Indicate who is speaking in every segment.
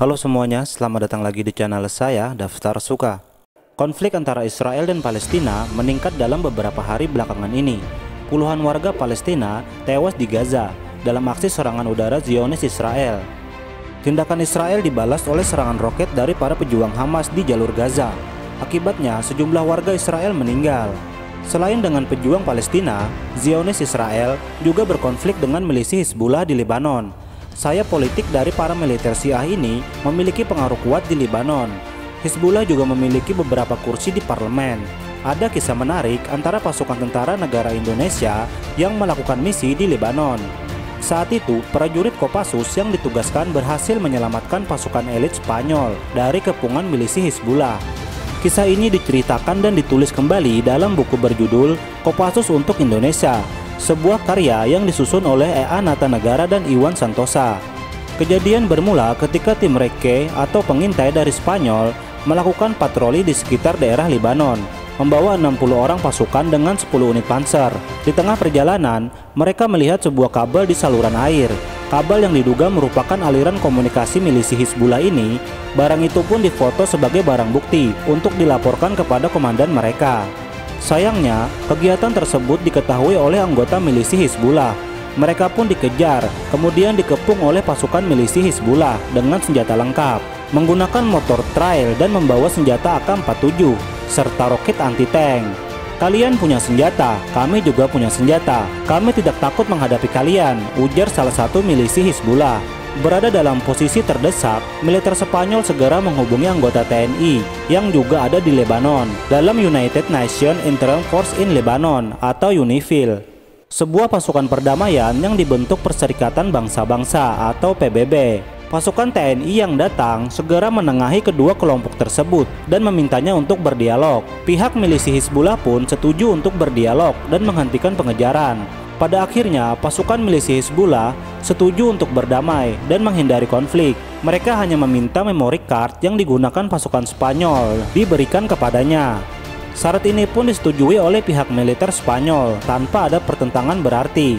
Speaker 1: Halo semuanya, selamat datang lagi di channel saya, Daftar Suka. Konflik antara Israel dan Palestina meningkat dalam beberapa hari belakangan ini. Puluhan warga Palestina tewas di Gaza dalam aksi serangan udara Zionis Israel. Tindakan Israel dibalas oleh serangan roket dari para pejuang Hamas di jalur Gaza. Akibatnya, sejumlah warga Israel meninggal. Selain dengan pejuang Palestina, Zionis Israel juga berkonflik dengan milisi Hizbullah di Lebanon. Sayap politik dari para militer Syiah ini memiliki pengaruh kuat di Lebanon. Hizbullah juga memiliki beberapa kursi di parlemen. Ada kisah menarik antara pasukan tentara negara Indonesia yang melakukan misi di Lebanon. Saat itu, prajurit Kopassus yang ditugaskan berhasil menyelamatkan pasukan elit Spanyol dari kepungan milisi Hizbullah. Kisah ini diceritakan dan ditulis kembali dalam buku berjudul Kopassus untuk Indonesia, sebuah karya yang disusun oleh E.A. Natanegara dan Iwan Santosa. Kejadian bermula ketika tim Recce atau pengintai dari Spanyol melakukan patroli di sekitar daerah Lebanon, membawa 60 orang pasukan dengan 10 unit panser. Di tengah perjalanan, mereka melihat sebuah kabel di saluran air. Kabel yang diduga merupakan aliran komunikasi milisi Hizbullah ini, barang itu pun difoto sebagai barang bukti untuk dilaporkan kepada komandan mereka. Sayangnya, kegiatan tersebut diketahui oleh anggota milisi Hizbullah. Mereka pun dikejar, kemudian dikepung oleh pasukan milisi Hizbullah dengan senjata lengkap, menggunakan motor trail dan membawa senjata AK-47 serta roket anti-tank. "Kalian punya senjata, kami juga punya senjata. Kami tidak takut menghadapi kalian," ujar salah satu milisi Hizbullah. Berada dalam posisi terdesak, militer Spanyol segera menghubungi anggota TNI yang juga ada di Lebanon dalam United Nations Interim Force in Lebanon atau UNIFIL, sebuah pasukan perdamaian yang dibentuk Perserikatan Bangsa-Bangsa atau PBB. Pasukan TNI yang datang segera menengahi kedua kelompok tersebut dan memintanya untuk berdialog. Pihak milisi Hizbullah pun setuju untuk berdialog dan menghentikan pengejaran. Pada akhirnya, pasukan milisi Hizbullah setuju untuk berdamai dan menghindari konflik. Mereka hanya meminta memory card yang digunakan pasukan Spanyol diberikan kepadanya. Syarat ini pun disetujui oleh pihak militer Spanyol tanpa ada pertentangan berarti.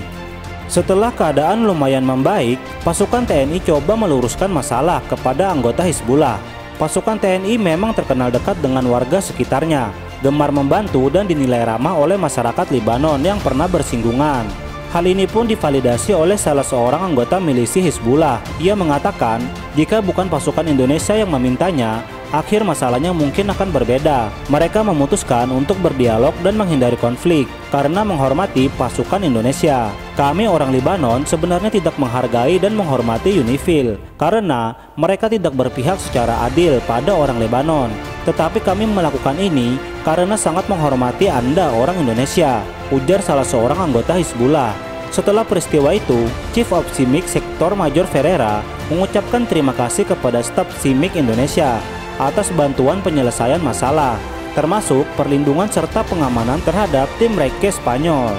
Speaker 1: Setelah keadaan lumayan membaik, pasukan TNI coba meluruskan masalah kepada anggota Hizbullah. Pasukan TNI memang terkenal dekat dengan warga sekitarnya, gemar membantu dan dinilai ramah oleh masyarakat Lebanon yang pernah bersinggungan. Hal ini pun divalidasi oleh salah seorang anggota milisi Hizbullah. Ia mengatakan, jika bukan pasukan Indonesia yang memintanya, akhir masalahnya mungkin akan berbeda. Mereka memutuskan untuk berdialog dan menghindari konflik karena menghormati pasukan Indonesia. Kami orang Lebanon sebenarnya tidak menghargai dan menghormati UNIFIL karena mereka tidak berpihak secara adil pada orang Lebanon. Tetapi kami melakukan ini karena sangat menghormati Anda orang Indonesia, ujar salah seorang anggota Hizbullah. Setelah peristiwa itu, Chief of CIMIC Sektor Major Ferreira mengucapkan terima kasih kepada staf CIMIC Indonesia atas bantuan penyelesaian masalah, termasuk perlindungan serta pengamanan terhadap tim Recce Spanyol.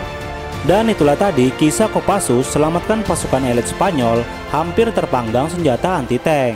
Speaker 1: Dan itulah tadi kisah Kopassus selamatkan pasukan elit Spanyol hampir terpanggang senjata anti-tank.